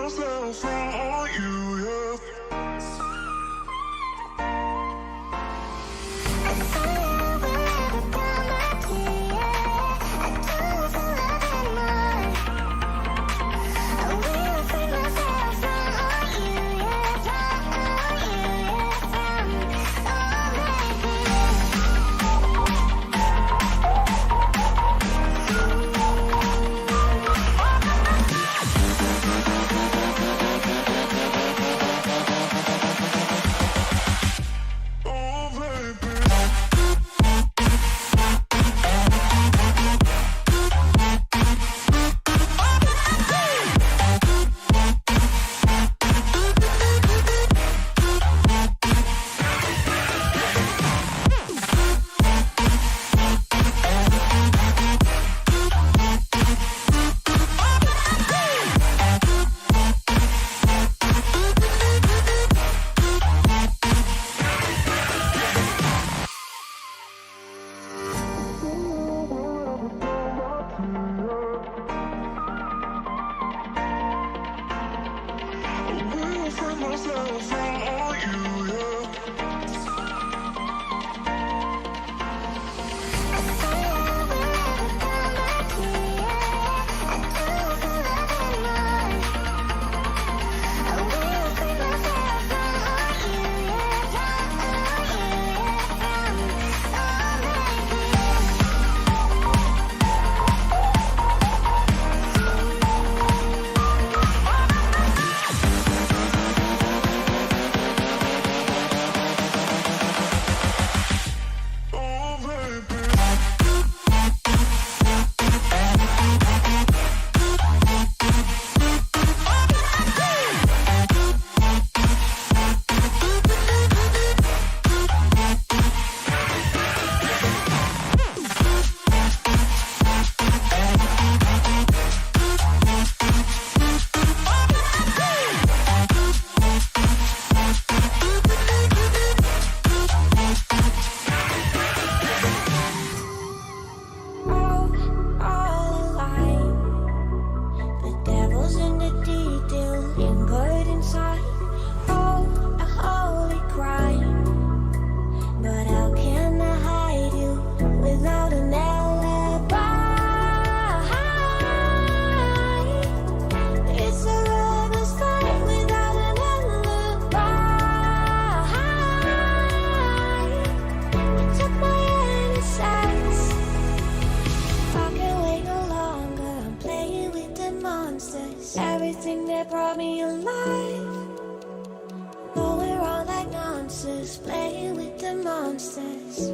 myself from you, yeah. Myself from you, yeah. Everything that brought me alive. Though we're all like monsters, playing with the monsters.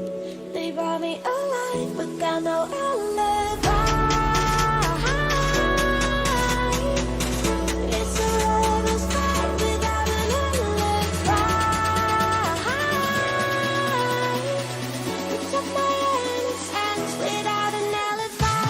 They brought me alive, but got no alibi. It's a lover's fight without an alibi. You took my innocence without an alibi.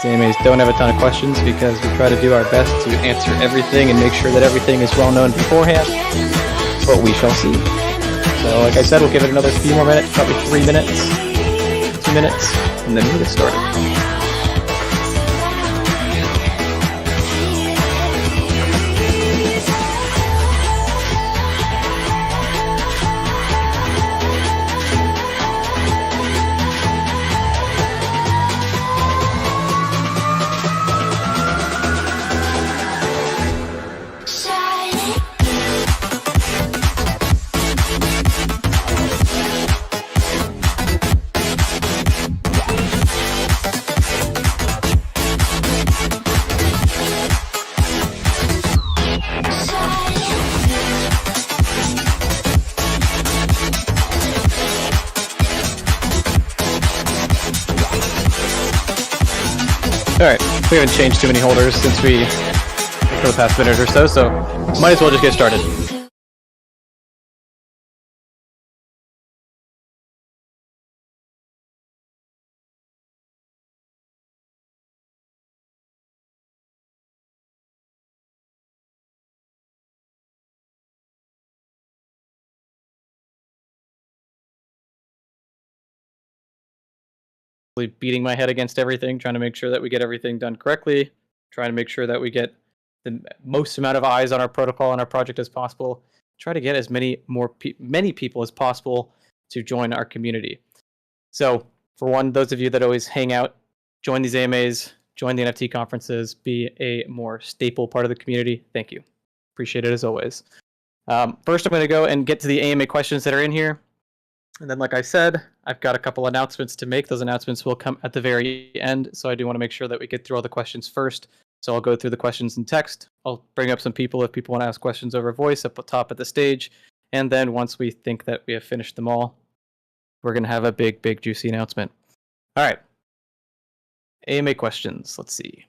These AMAs don't have a ton of questions because we try to do our best to answer everything and make sure that everything is well known beforehand, but we shall see. So like I said, we'll give it another few more minutes, probably 3 minutes, 2 minutes, and then we'll get started. Alright, we haven't changed too many holders since for the past minute or so might as well just get started. Beating my head against everything, trying to make sure that we get everything done correctly, trying to make sure that we get the most amount of eyes on our protocol and our project as possible, try to get as many people as possible to join our community. So for one, those of you that always hang out, join these AMAs, join the NFT conferences, be a more staple part of the community. Thank you. Appreciate it as always. First, I'm going to go and get to the AMA questions that are in here. And then, like I said, I've got a couple announcements to make. Those announcements will come at the very end. So I do want to make sure that we get through all the questions first. So I'll go through the questions in text. I'll bring up some people if people want to ask questions over voice up top at the stage. And then once we think that we have finished them all, we're going to have a big, big, juicy announcement. All right. AMA questions. Let's see.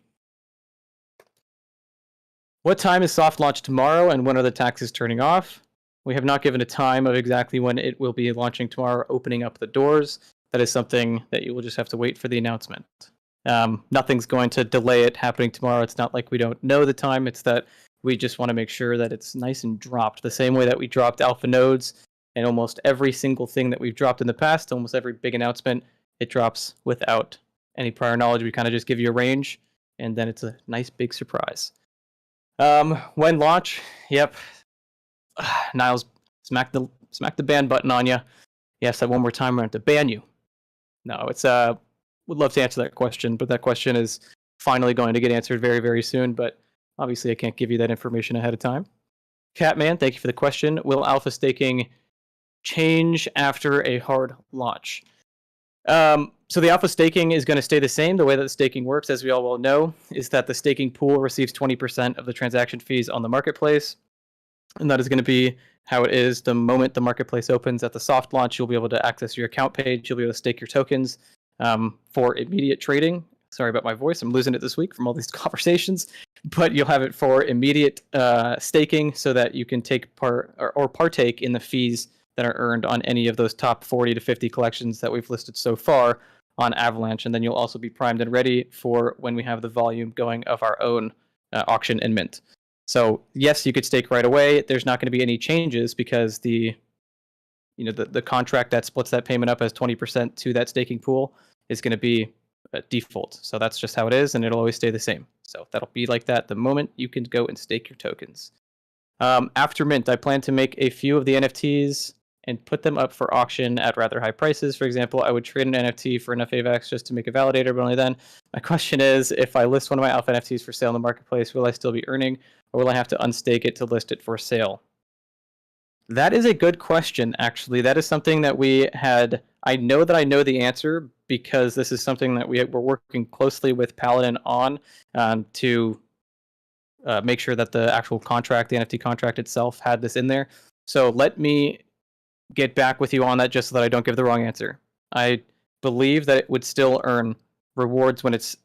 What time is soft launch tomorrow, and when are the taxes turning off? We have not given a time of exactly when it will be launching tomorrow, opening up the doors. That is something that you will just have to wait for the announcement. Nothing's going to delay it happening tomorrow. It's not like we don't know the time. It's that we just want to make sure that it's nice and dropped the same way that we dropped alpha nodes and almost every single thing that we've dropped in the past, almost every big announcement, it drops without any prior knowledge. We kind of just give you a range, and then it's a nice big surprise. When launch, yep. Niles, smack the ban button on you. Yes, that one more time, we're going to have to ban you. No, it's would love to answer that question, but that question is finally going to get answered very, very soon. But obviously, I can't give you that information ahead of time. Catman, thank you for the question. Will alpha staking change after a hard launch? So the alpha staking is going to stay the same. The way that the staking works, as we all well know, is that the staking pool receives 20% of the transaction fees on the marketplace. And that is going to be how it is the moment the marketplace opens. At the soft launch, you'll be able to access your account page. You'll be able to stake your tokens for immediate trading. Sorry about my voice. I'm losing it this week from all these conversations. But you'll have it for immediate staking so that you can take part or partake in the fees that are earned on any of those top 40 to 50 collections that we've listed so far on Avalanche. And then you'll also be primed and ready for when we have the volume going of our own auction and mint. So yes, you could stake right away. There's not going to be any changes because the contract that splits that payment up as 20% to that staking pool is going to be default. So that's just how it is, and it'll always stay the same. So that'll be like that the moment you can go and stake your tokens. After mint, I plan to make a few of the NFTs and put them up for auction at rather high prices. For example, I would trade an NFT for enough AVAX just to make a validator, but only then. My question is, if I list one of my alpha NFTs for sale in the marketplace, will I still be earning, or will I have to unstake it to list it for sale? That is a good question, actually. That is something that we had... I know that I know the answer because this is something that we're working closely with Paladin on to make sure that the actual contract, the NFT contract itself, had this in there. So let me get back with you on that just so that I don't give the wrong answer. I believe that it would still earn rewards when it's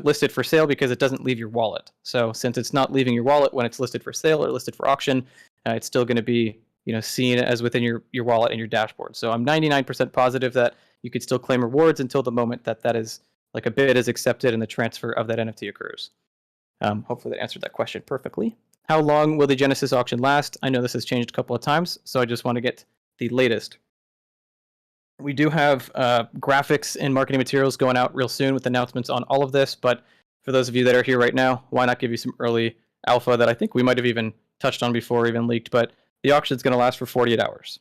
listed for sale because it doesn't leave your wallet. So since it's not leaving your wallet when it's listed for sale or listed for auction, it's still going to be seen as within your wallet and your dashboard. So I'm 99% positive that you could still claim rewards until the moment that is like a bid is accepted and the transfer of that NFT occurs. Hopefully that answered that question perfectly. How long will the Genesis auction last? I know this has changed a couple of times, so I just want to get the latest. We do have graphics and marketing materials going out real soon with announcements on all of this, but for those of you that are here right now, why not give you some early alpha that I think we might have even touched on before, even leaked, but the auction is going to last for 48 hours.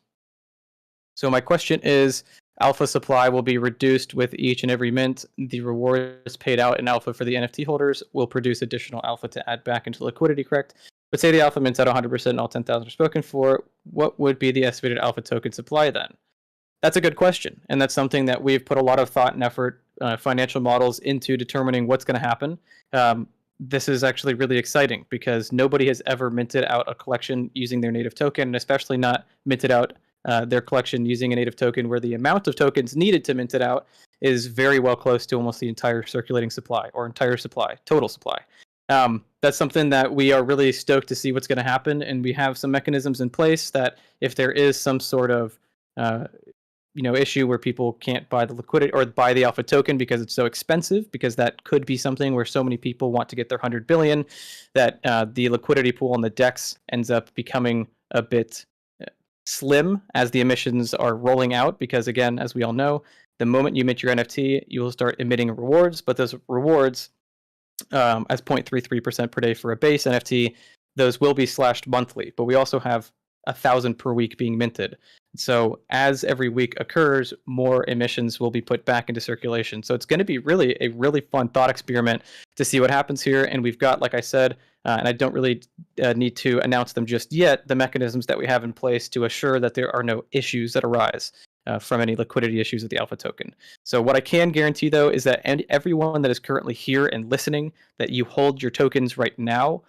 So my question is, alpha supply will be reduced with each and every mint. The rewards paid out in alpha for the NFT holders will produce additional alpha to add back into liquidity, correct? But say the alpha mints at 100% and all 10,000 are spoken for, what would be the estimated alpha token supply then? That's a good question, and that's something that we've put a lot of thought and effort, financial models into determining what's going to happen. This is actually really exciting because nobody has ever minted out a collection using their native token, and especially not minted out their collection using a native token where the amount of tokens needed to mint it out is very well close to almost the entire circulating supply or entire supply, total supply. That's something that we are really stoked to see what's going to happen, and we have some mechanisms in place that if there is some sort of issue where people can't buy the liquidity or buy the alpha token because it's so expensive, because that could be something where so many people want to get their 100 billion that the liquidity pool on the DEX ends up becoming a bit slim as the emissions are rolling out, because again, as we all know, the moment you mint your NFT, you will start emitting rewards, but those rewards as 0.33% per day for a base NFT, those will be slashed monthly, but we also have 1,000 per week being minted. So as every week occurs, more emissions will be put back into circulation. So it's going to be really a really fun thought experiment to see what happens here. And we've got, like I said, and I don't really need to announce them just yet, the mechanisms that we have in place to assure that there are no issues that arise from any liquidity issues with the alpha token. So what I can guarantee, though, is that everyone that is currently here and listening, that you hold your tokens right now,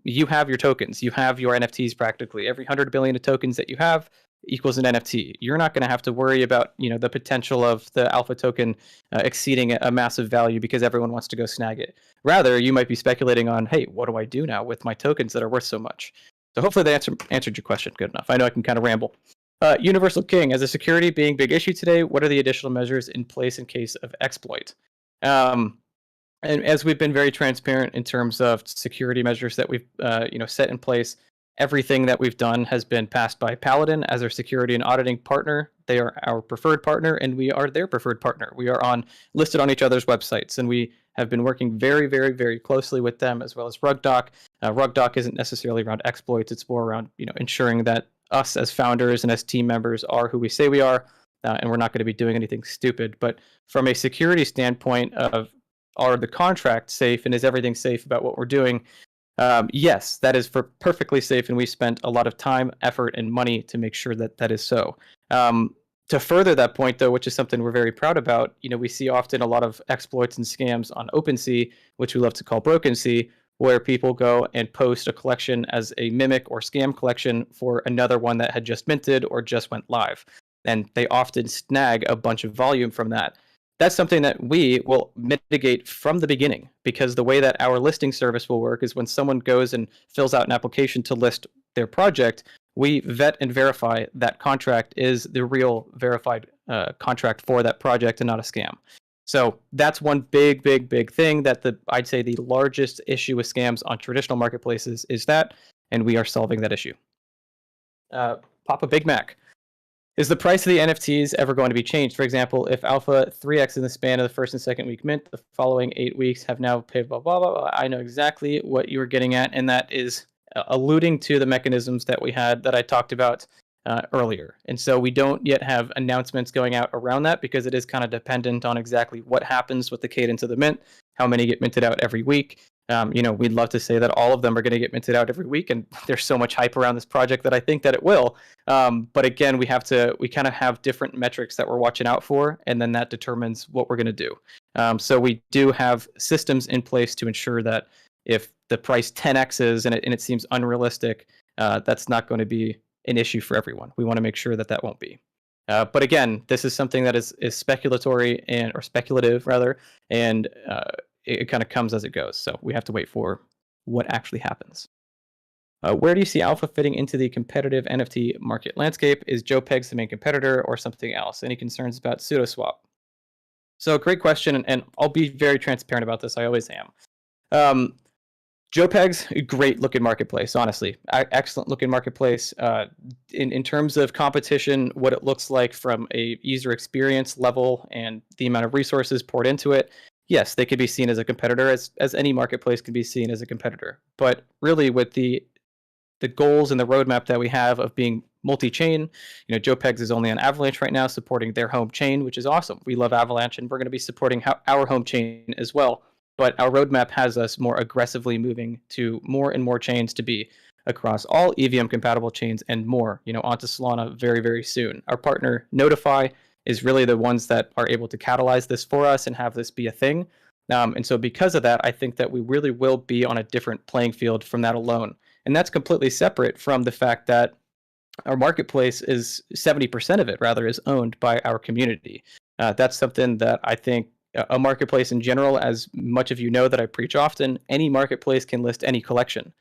you have your tokens. You have your NFTs practically. Every 100 billion of tokens that you have equals an NFT. You're not going to have to worry about the potential of the alpha token exceeding a massive value because everyone wants to go snag it. Rather, you might be speculating on, hey, what do I do now with my tokens that are worth so much? So hopefully that answered your question good enough. I know I can kind of ramble. Universal King, as a security being big issue today, what are the additional measures in place in case of exploit? And as we've been very transparent in terms of security measures that we've set in place, everything that we've done has been passed by Paladin as our security and auditing partner. They are our preferred partner, and we are their preferred partner. We are listed on each other's websites, and we have been working very, very, very closely with them, as well as RugDoc. RugDoc isn't necessarily around exploits; it's more around ensuring that us as founders and as team members are who we say we are, and we're not going to be doing anything stupid. But from a security standpoint of are the contracts safe and is everything safe about what we're doing? Yes, that is perfectly safe, and we spent a lot of time, effort, and money to make sure that that is so. To further that point, though, which is something we're very proud about, we see often a lot of exploits and scams on OpenSea, which we love to call BrokenSea, where people go and post a collection as a mimic or scam collection for another one that had just minted or just went live. And they often snag a bunch of volume from that. That's something that we will mitigate from the beginning, because the way that our listing service will work is when someone goes and fills out an application to list their project, we vet and verify that contract is the real verified contract for that project and not a scam. So that's one big thing that I'd say the largest issue with scams on traditional marketplaces is that, and we are solving that issue. Papa Big Mac. Is the price of the NFTs ever going to be changed? For example, if Alpha 3x in the span of the first and second week mint, the following 8 weeks have now paid blah, blah, blah, blah. I know exactly what you were getting at, and that is alluding to the mechanisms that we had that I talked about earlier. And so we don't yet have announcements going out around that because it is kind of dependent on exactly what happens with the cadence of the mint, how many get minted out every week. We'd love to say that all of them are going to get minted out every week, and there's so much hype around this project that I think that it will. But again, we kind of have different metrics that we're watching out for, and then that determines what we're going to do. So we do have systems in place to ensure that if the price 10x's and it seems unrealistic, that's not going to be an issue for everyone. We want to make sure that that won't be. But again, this is something that is speculatory or speculative rather, and it kind of comes as it goes. So we have to wait for what actually happens. Where do you see Alpha fitting into the competitive NFT market landscape? Is JPEGs the main competitor or something else? Any concerns about SudoSwap? So great question, and I'll be very transparent about this. I always am. Um, JPEG's a great looking marketplace, honestly. Excellent looking marketplace. In terms of competition, what it looks like from a user experience level and the amount of resources poured into it, yes, they could be seen as a competitor, as any marketplace can be seen as a competitor. But really, with the goals and the roadmap that we have of being multi-chain, JPEGs is only on Avalanche right now, supporting their home chain, which is awesome. We love Avalanche, and we're going to be supporting our home chain as well. But our roadmap has us more aggressively moving to more and more chains to be across all EVM compatible chains and more, onto Solana very, very soon. Our partner Notify is really the ones that are able to catalyze this for us and have this be a thing. And so because of that, I think that we really will be on a different playing field from that alone. And that's completely separate from the fact that our marketplace is 70% of it, rather, is owned by our community. That's something that I think a marketplace in general, as much of that I preach often, any marketplace can list any collection.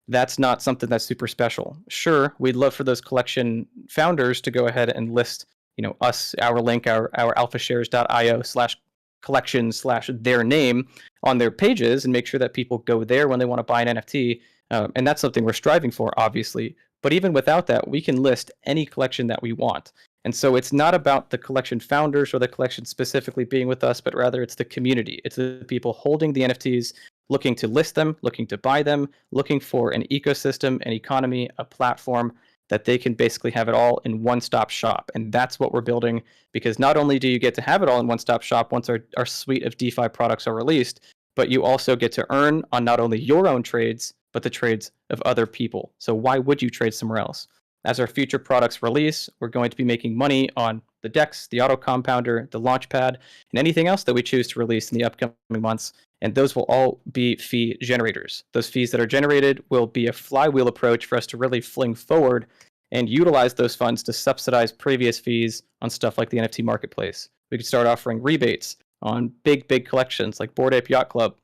That's not something that's super special. Sure, we'd love for those collection founders to go ahead and list, us, our link, our alphashares.io/collection/their name on their pages and make sure that people go there when they want to buy an NFT. And that's something we're striving for, obviously. But even without that, we can list any collection that we want. And so it's not about the collection founders or the collection specifically being with us, but rather it's the community. It's the people holding the NFTs, looking to list them, looking to buy them, looking for an ecosystem, an economy, a platform that they can basically have it all in one-stop shop. And that's what we're building, because not only do you get to have it all in one-stop shop once our suite of DeFi products are released, but you also get to earn on not only your own trades, but the trades of other people. So why would you trade somewhere else? As our future products release, we're going to be making money on the DEX, the auto compounder, the launchpad, and anything else that we choose to release in the upcoming months. And those will all be fee generators. Those fees that are generated will be a flywheel approach for us to really fling forward and utilize those funds to subsidize previous fees on stuff like the NFT marketplace. We could start offering rebates on big collections like Bored Ape Yacht Club,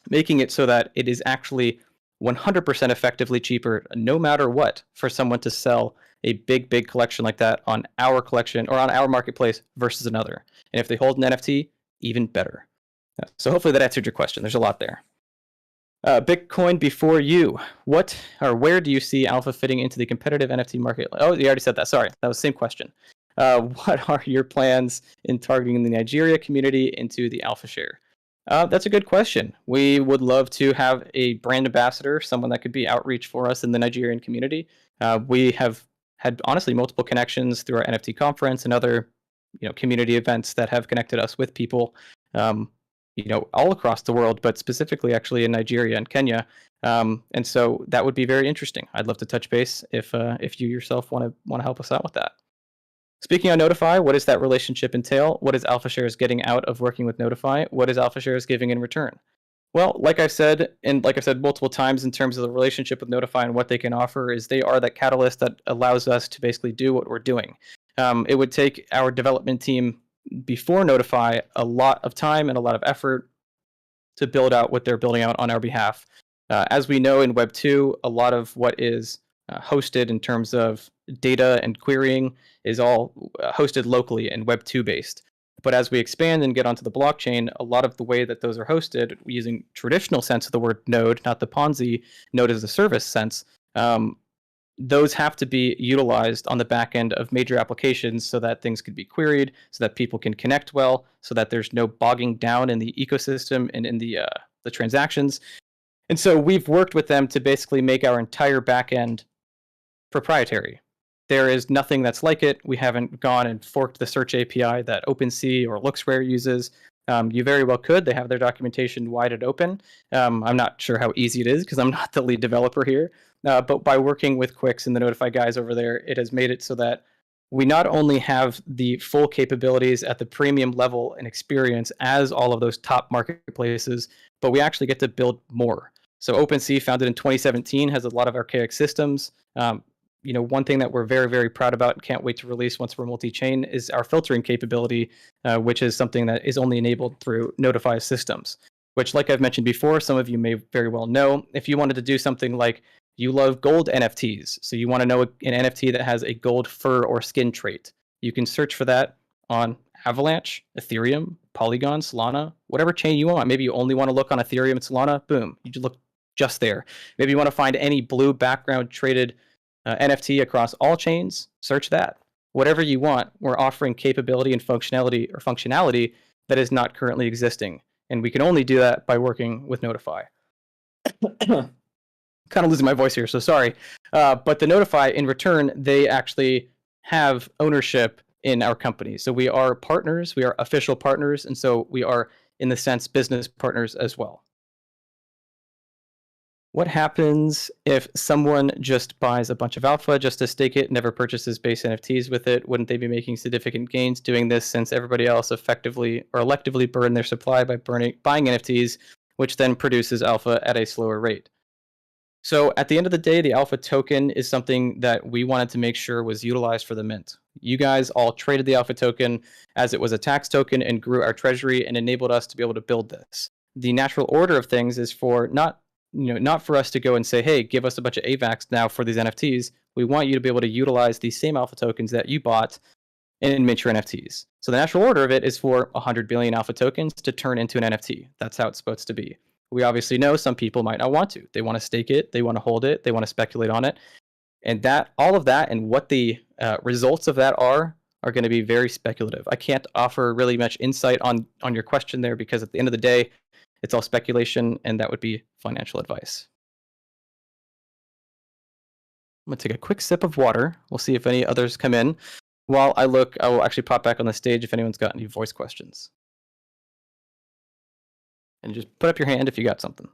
making it so that it is actually 100% effectively cheaper, no matter what, for someone to sell a big collection like that on our collection or on our marketplace versus another. And if they hold an NFT, even better. So hopefully that answered your question. There's a lot there. Bitcoin before you. What or where do you see Alpha fitting into the competitive NFT market? Oh, you already said that. Sorry, that was the same question. What are your plans in targeting the Nigeria community into the Alpha share? That's a good question. We would love to have a brand ambassador, someone that could be outreach for us in the Nigerian community. We have had, honestly, multiple connections through our NFT conference and other, community events that have connected us with people, all across the world, but specifically actually in Nigeria and Kenya. And so that would be very interesting. I'd love to touch base if you yourself want to help us out with that. Speaking on Notify, what does that relationship entail? What is AlphaShares getting out of working with Notify? What is AlphaShares giving in return? Well, like I've said multiple times in terms of the relationship with Notify and what they can offer, is they are that catalyst that allows us to basically do what we're doing. It would take our development team before Notify a lot of time and a lot of effort to build out what they're building out on our behalf. As we know in Web 2, a lot of what is hosted in terms of data and querying is all hosted locally and Web 2 based. But as we expand and get onto the blockchain, a lot of the way that those are hosted, using traditional sense of the word node, not the Ponzi node as a service sense, those have to be utilized on the back end of major applications so that things could be queried, so that people can connect well, so that there's no bogging down in the ecosystem and in the transactions. And so we've worked with them to basically make our entire back end proprietary. There is nothing that's like it. We haven't gone and forked the search API that OpenSea or LooksRare uses. You very well could. They have their documentation wide and open. I'm not sure how easy it is because I'm not the lead developer here. But by working with Quix and the Notify guys over there, it has made it so that we not only have the full capabilities at the premium level and experience as all of those top marketplaces, but we actually get to build more. So OpenSea, founded in 2017, has a lot of archaic systems. One thing that we're very, very proud about and can't wait to release once we're multi-chain is our filtering capability, which is something that is only enabled through Notify systems, which, like I've mentioned before, some of you may very well know, if you wanted to do something like you love gold NFTs, so you want to know an NFT that has a gold fur or skin trait, you can search for that on Avalanche, Ethereum, Polygon, Solana, whatever chain you want. Maybe you only want to look on Ethereum and Solana. Boom, you just look just there. Maybe you want to find any blue background traded NFT across all chains. Search that. Whatever you want, we're offering capability and functionality that is not currently existing, and we can only do that by working with Notify. Kind of losing my voice here, so sorry. But the Notify, in return, they actually have ownership in our company. So we are partners, we are official partners, and so we are, in the sense, business partners as well. What happens if someone just buys a bunch of alpha just to stake it, never purchases base NFTs with it? Wouldn't they be making significant gains doing this, since everybody else effectively or electively burn their supply by buying NFTs, which then produces alpha at a slower rate? So at the end of the day, the alpha token is something that we wanted to make sure was utilized for the mint. You guys all traded the alpha token as it was a tax token and grew our treasury and enabled us to be able to build this. The natural order of things is for not for us to go and say, hey, give us a bunch of AVAX now for these NFTs. We want you to be able to utilize these same alpha tokens that you bought and mint your NFTs. So the natural order of it is for 100 billion alpha tokens to turn into an NFT. That's how it's supposed to be. We obviously know some people might not want to. They want to stake it, they want to hold it, they want to speculate on it. And that, all of that, and what the results of that are going to be very speculative. I can't offer really much insight on your question there, because at the end of the day, it's all speculation, and that would be financial advice. I'm going to take a quick sip of water. We'll see if any others come in. While I look, I will actually pop back on the stage if anyone's got any voice questions. And just put up your hand if you got something.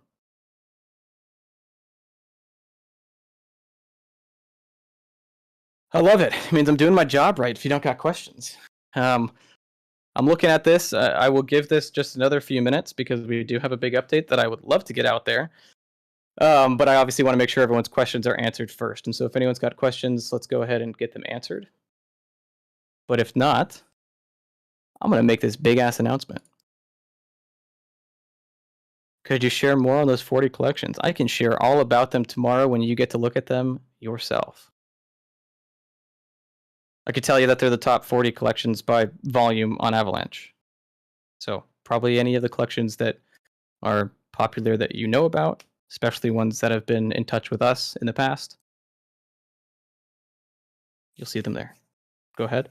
I love it. It means I'm doing my job right if you don't got questions. I'm looking at this. I will give this just another few minutes because we do have a big update that I would love to get out there. But I obviously want to make sure everyone's questions are answered first. And so if anyone's got questions, let's go ahead and get them answered. But if not, I'm going to make this big-ass announcement. Could you share more on those 40 collections? I can share all about them tomorrow when you get to look at them yourself. I could tell you that they're the top 40 collections by volume on Avalanche. So probably any of the collections that are popular that you know about, especially ones that have been in touch with us in the past. You'll see them there. Go ahead.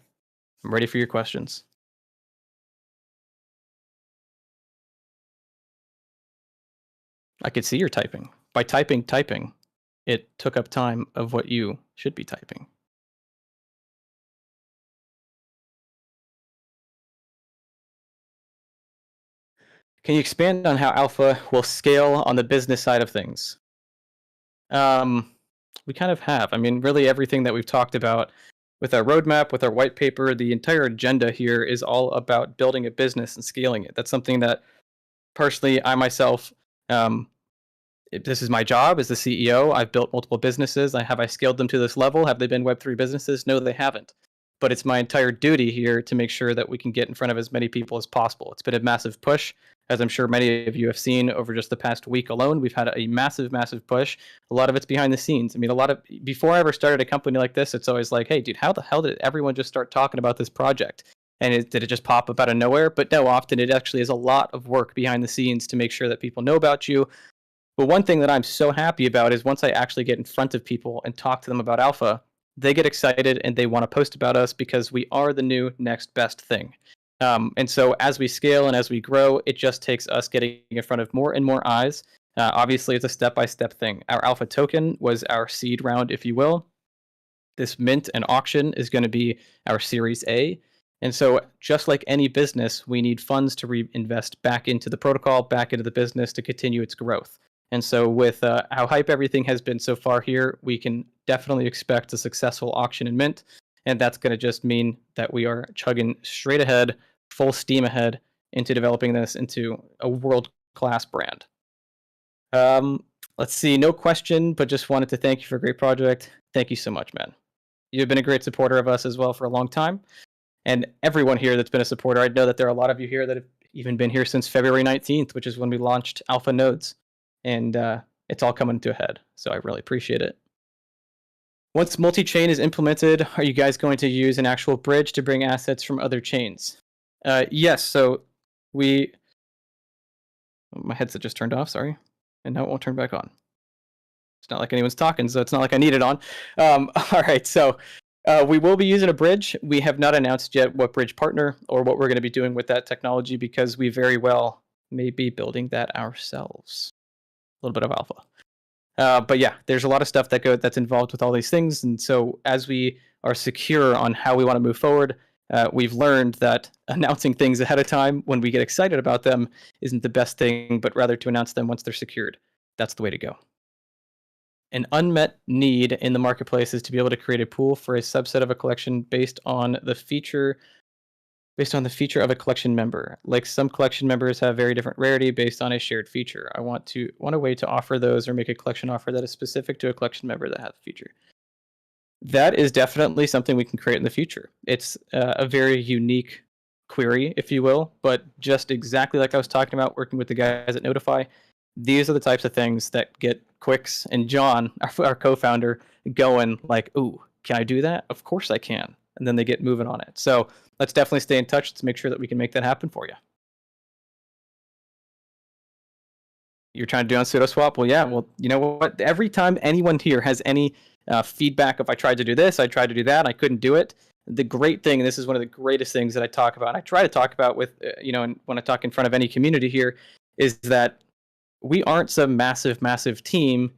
I'm ready for your questions. I could see you're typing. By typing, it took up time of what you should be typing. Can you expand on how Alpha will scale on the business side of things? We kind of have. I mean, really everything that we've talked about with our roadmap, with our white paper, the entire agenda here is all about building a business and scaling it. That's something that personally, I myself, this is my job as the CEO. I've built multiple businesses. Have I scaled them to this level? Have they been Web3 businesses? No, they haven't. But it's my entire duty here to make sure that we can get in front of as many people as possible. It's been a massive push, as I'm sure many of you have seen over just the past week alone. We've had a massive, massive push. A lot of it's behind the scenes. I mean, before I ever started a company like this, it's always like, hey, dude, how the hell did everyone just start talking about this project? And did it just pop up out of nowhere? But no, often it actually is a lot of work behind the scenes to make sure that people know about you. But one thing that I'm so happy about is once I actually get in front of people and talk to them about Alpha, they get excited and they want to post about us because we are the new next best thing. And so as we scale and as we grow, it just takes us getting in front of more and more eyes. Obviously, it's a step-by-step thing. Our Alpha token was our seed round, if you will. This mint and auction is going to be our Series A. And so just like any business, we need funds to reinvest back into the protocol, back into the business to continue its growth. And so with how hype everything has been so far here, we can definitely expect a successful auction and mint. And that's going to just mean that we are chugging straight ahead, full steam ahead into developing this into a world-class brand. Let's see, no question, but just wanted to thank you for a great project. Thank you so much, man. You've been a great supporter of us as well for a long time. And everyone here that's been a supporter, I know that there are a lot of you here that have even been here since February 19th, which is when we launched Alpha Nodes. And it's all coming to a head. So I really appreciate it. Once multi-chain is implemented, are you guys going to use an actual bridge to bring assets from other chains? Yes. So we. My headset just turned off. Sorry, and now it won't turn back on. It's not like anyone's talking, so it's not like I need it on. All right. So we will be using a bridge. We have not announced yet what bridge partner or what we're going to be doing with that technology because we very well may be building that ourselves. A little bit of alpha. But yeah, there's a lot of stuff that's involved with all these things, and so as we are secure on how we want to move forward, we've learned that announcing things ahead of time when we get excited about them isn't the best thing, but rather to announce them once they're secured. That's the way to go. An unmet need in the marketplace is to be able to create a pool for a subset of a collection based on the feature of a collection member. Like some collection members have very different rarity based on a shared feature. I want a way to offer those or make a collection offer that is specific to a collection member that has the feature. That is definitely something we can create in the future. It's a very unique query, if you will, but just exactly like I was talking about working with the guys at Notify, these are the types of things that get Quix and John, our co-founder, going like, ooh, can I do that? Of course I can. And then they get moving on it. So let's definitely stay in touch. Let's make sure that we can make that happen for you. You're trying to do on SudoSwap? Well, yeah. Well, you know what? Every time anyone here has any feedback, if I tried to do this, I tried to do that, I couldn't do it. The great thing, and this is one of the greatest things that I talk about, and I try to talk about with, and when I talk in front of any community here, is that we aren't some massive team.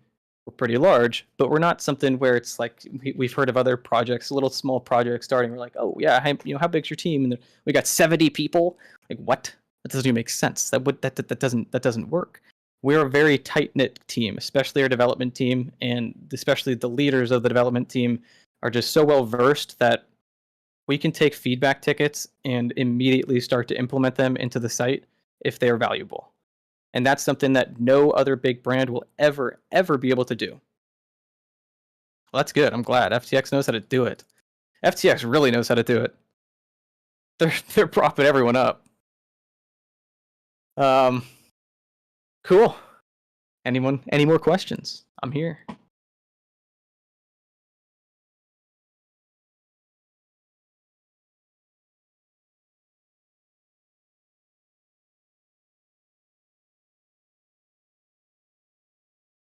We're pretty large, but we're not something where it's like we've heard of other projects, little small projects starting. We're like, oh yeah, how big's your team? And we got 70 people. Like what? That doesn't even make sense. That doesn't work. We're a very tight knit team, especially our development team, and especially the leaders of the development team are just so well versed that we can take feedback tickets and immediately start to implement them into the site if they are valuable. And that's something that no other big brand will ever be able to do. Well, that's good. I'm glad FTX knows how to do it. FTX really knows how to do it. They're propping everyone up. Cool. Any more questions? I'm here.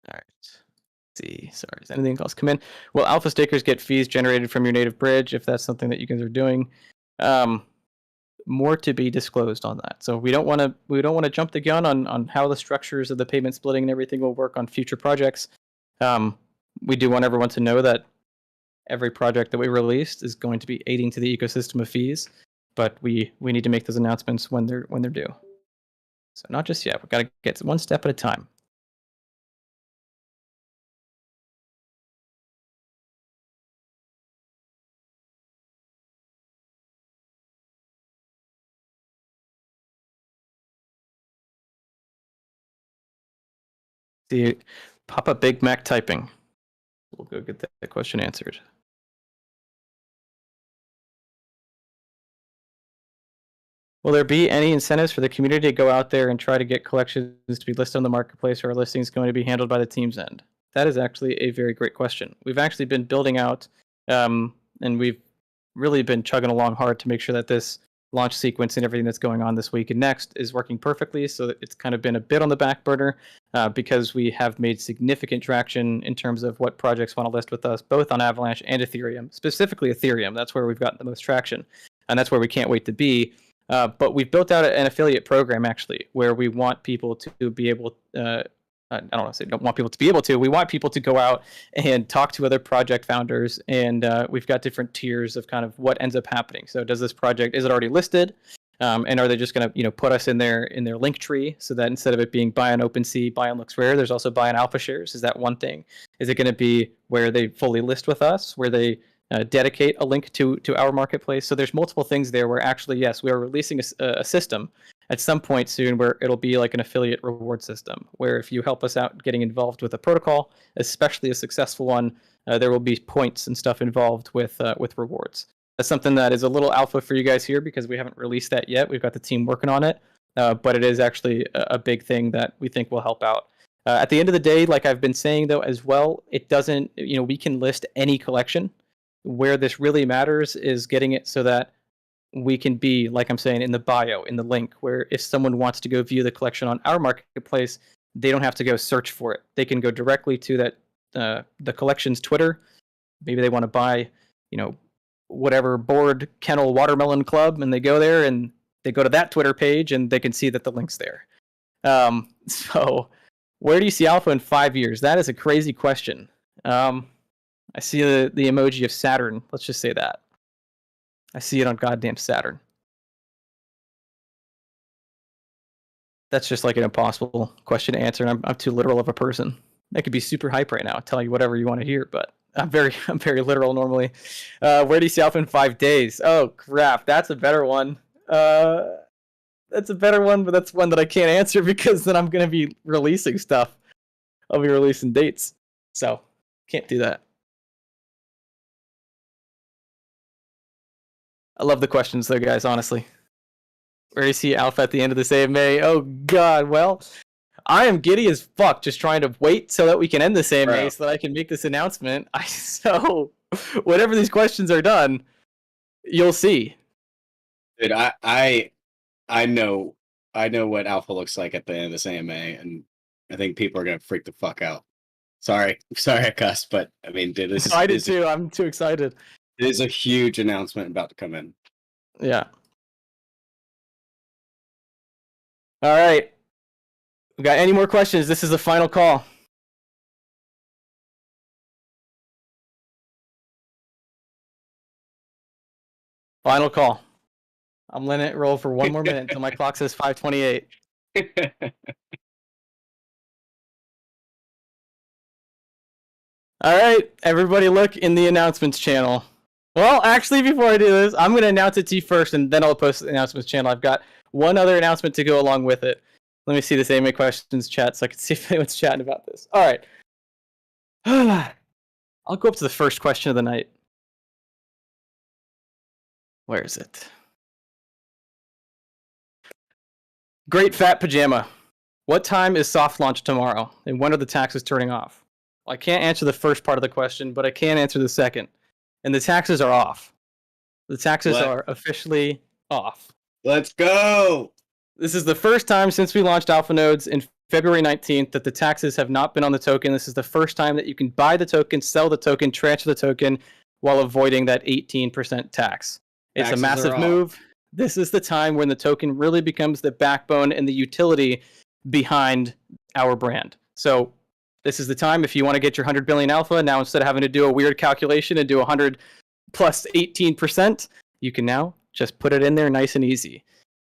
All right. Let's see. Sorry. Does anything else come in? Will alpha stakers get fees generated from your native bridge if that's something that you guys are doing? More to be disclosed on that. So we don't want to jump the gun on how the structures of the payment splitting and everything will work on future projects. We do want everyone to know that every project that we released is going to be aiding to the ecosystem of fees, but we need to make those announcements when they're due. So not just yet. We've got to get one step at a time. See, pop up Big Mac typing. We'll go get that question answered. Will there be any incentives for the community to go out there and try to get collections to be listed on the marketplace, or are listings going to be handled by the team's end? That is actually a very great question. We've actually been building out, and we've really been chugging along hard to make sure that this launch sequence and everything that's going on this week and next is working perfectly. So it's kind of been a bit on the back burner because we have made significant traction in terms of what projects want to list with us, both on Avalanche and Ethereum. Specifically Ethereum, that's where we've gotten the most traction, and that's where we can't wait to be. But we've built out an affiliate program actually, where we want people to be able. I don't want to say don't want people to be able to. We want people to go out and talk to other project founders, and we've got different tiers of kind of what ends up happening. So, does this project is it already listed, and are they just going to put us in their link tree so that instead of it being buy on OpenSea, buy on LooksRare, there's also buy on Alpha Shares? Is that one thing? Is it going to be where they fully list with us, where they dedicate a link to our marketplace? So there's multiple things there where actually, yes, we are releasing a system at some point soon where it'll be like an affiliate reward system, where if you help us out getting involved with a protocol, especially a successful one, there will be points and stuff involved with rewards. That's something that is a little alpha for you guys here because we haven't released that yet. We've got the team working on it, but it is actually a big thing that we think will help out. At the end of the day, like I've been saying though as well, it doesn't, we can list any collection. Where this really matters is getting it so that we can be, like I'm saying, in the bio, in the link, where if someone wants to go view the collection on our marketplace, they don't have to go search for it. They can go directly to that the collection's Twitter. Maybe they want to buy, whatever board kennel watermelon club, and they go there and they go to that Twitter page and they can see that the link's there. So where do you see Alpha in 5 years? That is a crazy question. I see the emoji of Saturn. Let's just say that. I see it on goddamn Saturn. That's just like an impossible question to answer, and I'm too literal of a person. I could be super hype right now, tell you whatever you want to hear, but I'm very literal normally. Where do you see Alpha in 5 days? Oh crap, that's a better one. That's a better one, but that's one that I can't answer because then I'm gonna be releasing stuff. I'll be releasing dates, so can't do that. I love the questions though, guys, honestly. Where do you see Alpha at the end of this AMA? Oh god, well, I am giddy as fuck just trying to wait so that we can end this AMA so that I can make this announcement. So whenever these questions are done, you'll see. Dude, I know what Alpha looks like at the end of this AMA, and I think people are gonna freak the fuck out. Sorry I cussed, but I mean, dude, this I did too. I'm too excited. It is a huge announcement about to come in. Yeah. All right. We got any more questions? This is the final call. Final call. I'm letting it roll for one more minute until my clock says 5:28. All right, everybody look in the announcements channel. Well, actually, before I do this, I'm going to announce it to you first, and then I'll post the announcements channel. I've got one other announcement to go along with it. Let me see this AMA questions chat so I can see if anyone's chatting about this. All right. I'll go up to the first question of the night. Where is it? Great Fat Pajama. What time is soft launch tomorrow? And when are the taxes turning off? Well, I can't answer the first part of the question, but I can answer the second. And the taxes are off. The taxes are officially off. Let's go! This is the first time since we launched Alpha Nodes in February 19th that the taxes have not been on the token. This is the first time that you can buy the token, sell the token, transfer the token while avoiding that 18% tax. It's a massive move. This is the time when the token really becomes the backbone and the utility behind our brand. So this is the time if you want to get your 100 billion Alpha, now instead of having to do a weird calculation and do 100 plus 18%, you can now just put it in there nice and easy.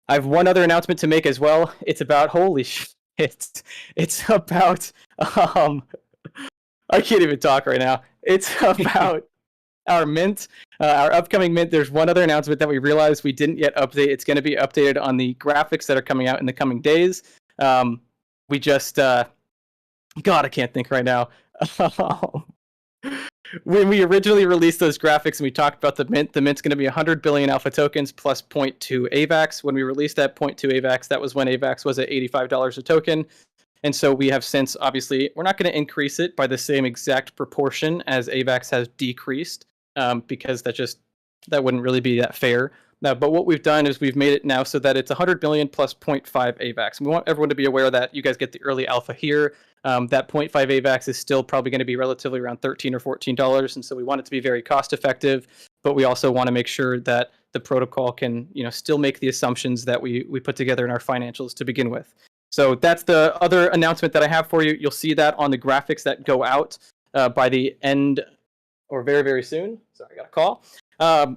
I have one other announcement to make as well. It's about, holy shit, it's about, I can't even talk right now. It's about our mint, our upcoming mint. There's one other announcement that we realized we didn't yet update. It's going to be updated on the graphics that are coming out in the coming days. We just, God, I can't think right now. When we originally released those graphics and we talked about the mint's going to be 100 billion Alpha tokens plus 0.2 AVAX. When we released that 0.2 AVAX, that was when AVAX was at $85 a token. And so we have since, obviously, we're not going to increase it by the same exact proportion as AVAX has decreased, because that wouldn't really be that fair. But what we've done is we've made it now so that it's 100 billion plus 0.5 AVAX. And we want everyone to be aware that you guys get the early Alpha here. That 0.5 AVAX is still probably going to be relatively around $13 or $14, and so we want it to be very cost effective, but we also want to make sure that the protocol can, still make the assumptions that we put together in our financials to begin with. So that's the other announcement that I have for you. You'll see that on the graphics that go out by the end or very, very soon. Sorry, I got a call.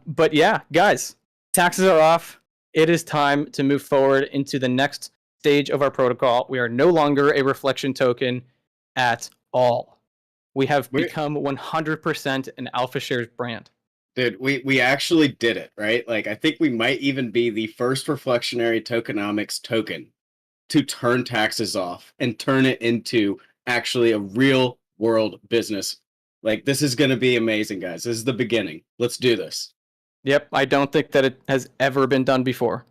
But yeah, guys, taxes are off. It is time to move forward into the next stage of our protocol. We are no longer a reflection token at all. We have become 100% an Alpha Shares brand. Dude, we actually did it, right? Like, I think we might even be the first reflectionary tokenomics token to turn taxes off and turn it into actually a real world business. Like, this is going to be amazing, guys. This is the beginning. Let's do this. Yep, I don't think that it has ever been done before.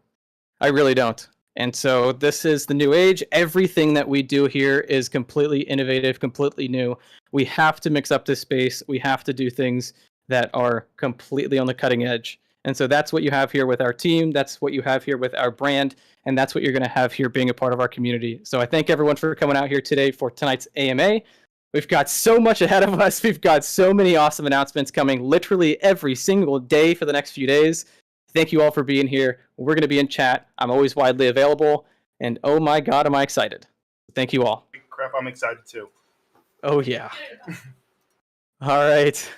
I really don't. And so this is the new age. Everything that we do here is completely innovative, completely new. We have to mix up this space. We have to do things that are completely on the cutting edge. And so that's what you have here with our team. That's what you have here with our brand. And that's what you're going to have here being a part of our community. So I thank everyone for coming out here today for tonight's AMA. We've got so much ahead of us. We've got so many awesome announcements coming literally every single day for the next few days. Thank you all for being here. We're going to be in chat. I'm always widely available. And oh my God, am I excited. Thank you all. Crap, I'm excited too. Oh, yeah. All right.